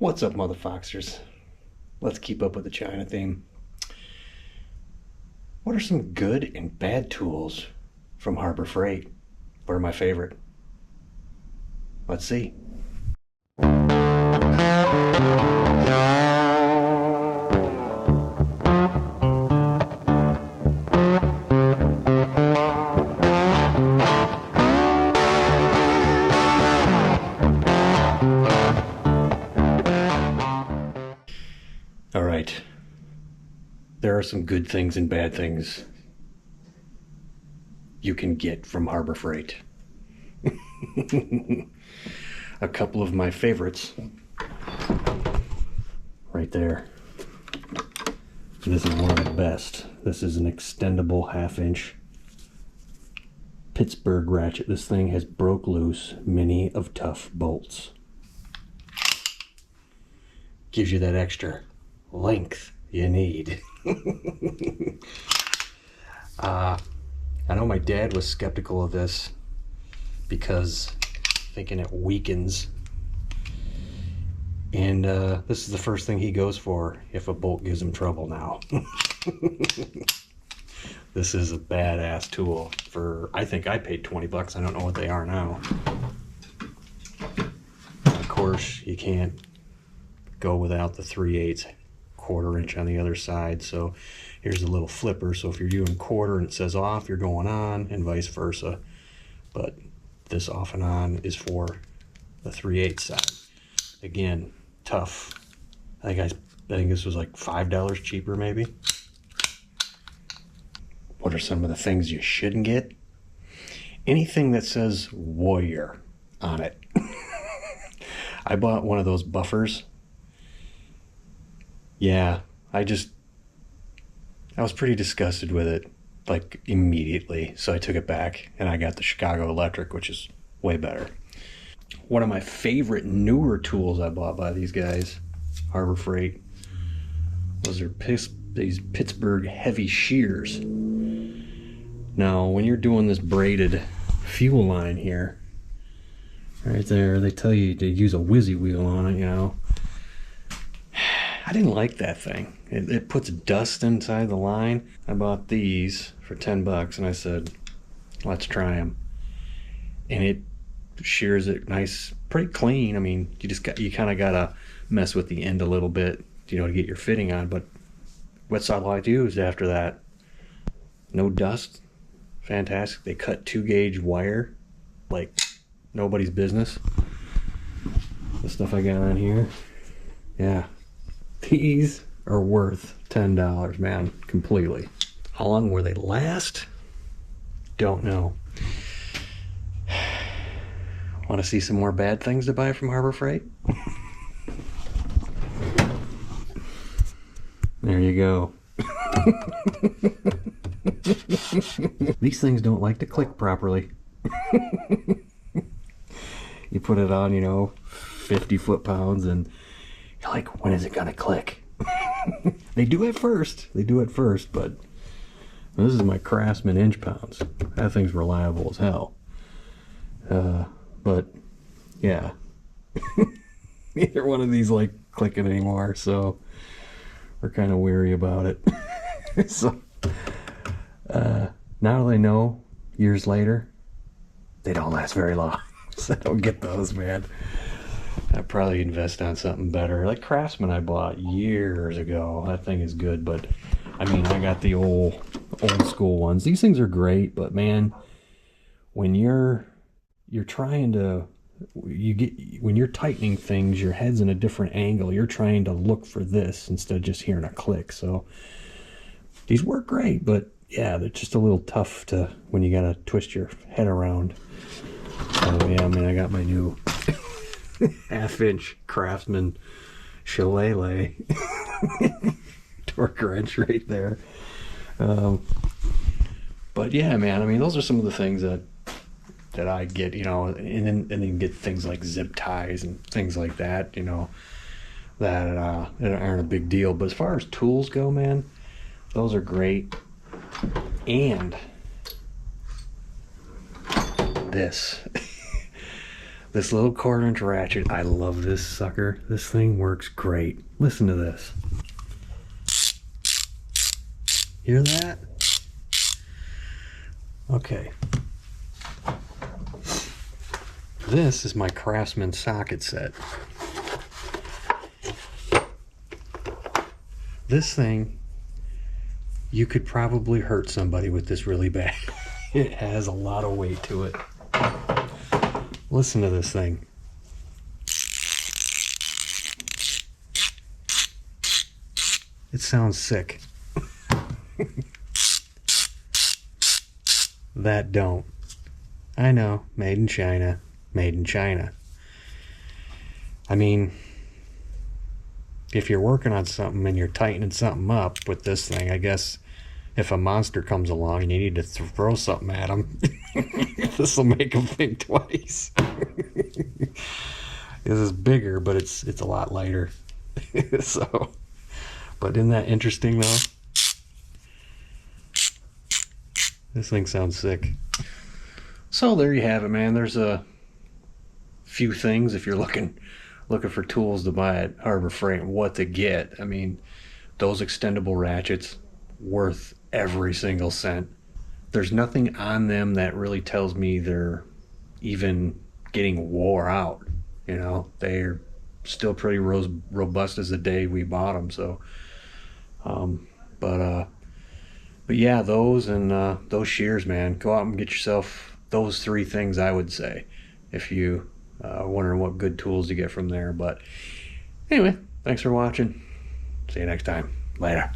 What's up, motherfoxers? Let's keep up with the China theme. What are some good and bad tools from Harbor Freight? What are my favorite? Let's see. All right. There are some good things and bad things you can get from Harbor Freight. A couple of my favorites right there. This is one of the best. This is an extendable 1/2-inch Pittsburgh ratchet. This thing has broke loose many of tough bolts. Gives you that extra length you need. I know my dad was skeptical of this because thinking it weakens, and this is the first thing he goes for if a bolt gives him trouble now. This is a badass tool. I think I paid 20 bucks. I don't know what they are now. Of course, you can't go without the 3/8 1/4 inch on the other side. So here's a little flipper. So if you're doing 1/4 and it says off, you're going on, and vice versa. But this off and on is for the 3/8 side. Again, tough. I think this was like $5 cheaper maybe. What are some of the things you shouldn't get? Anything that says Warrior on it. I bought one of those buffers. Yeah, I was pretty disgusted with it, like immediately. So I took it back and I got the Chicago Electric, which is way better. One of my favorite newer tools I bought by these guys, Harbor Freight, was these Pittsburgh heavy shears. Now, when you're doing this braided fuel line here, right there, they tell you to use a whizzy wheel on it, you know. I didn't like that thing. It puts dust inside the line. I bought these for 10 bucks and I said, let's try them. And it shears it nice, pretty clean. I mean, you kind of gotta mess with the end a little bit, you know, to get your fitting on, but what's all I used after that? No dust. Fantastic. They cut 2-gauge wire like nobody's business. The stuff I got on here. Yeah. These are worth $10, man, completely. How long will they last? Don't know. Want to see some more bad things to buy from Harbor Freight? There you go. These things don't like to click properly. You put it on, you know, 50 foot-pounds, and you're like, when is it gonna click? They do at first, but this is my Craftsman inch-pounds. That thing's reliable as hell. But yeah, neither one of these like clicking anymore, so we're kind of weary about it. So now they know, years later, they don't last very long. So don't get those, man. I'd probably invest on something better. Like Craftsman I bought years ago. That thing is good, but I mean, I got the old school ones. These things are great, but man, when you're trying to, when you're tightening things, your head's in a different angle. You're trying to look for this instead of just hearing a click. So these work great, but yeah, they're just a little tough to, when you gotta twist your head around. So yeah, I mean, I got my new 1/2-inch Craftsman shillelagh torque wrench right there. But yeah, man, I mean, those are some of the things that I get, you know, and then get things like zip ties and things like that, you know, that aren't a big deal. But as far as tools go, man, those are great. And this This little 1/4" ratchet. I love this sucker. This thing works great. Listen to this. Hear that? Okay. This is my Craftsman socket set. This thing, you could probably hurt somebody with this really bad. It has a lot of weight to it. Listen to this thing. It sounds sick. That don't. I know, made in China. Made in China. I mean, if you're working on something and you're tightening something up with this thing, I guess if a monster comes along and you need to throw something at him, this will make him think twice. This is bigger, but it's a lot lighter. So, but isn't that interesting though? This thing sounds sick. So there you have it, man. There's a few things if you're looking for tools to buy at Harbor Freight and what to get. I mean, those extendable ratchets, worth every single cent. There's nothing on them that really tells me they're even getting wore out. You know, they're still pretty robust as the day we bought them. So, but yeah, those and those shears, man. Go out and get yourself those 3 things, I would say, if you wondering what good tools to get from there. But anyway, thanks for watching. See you next time. Later.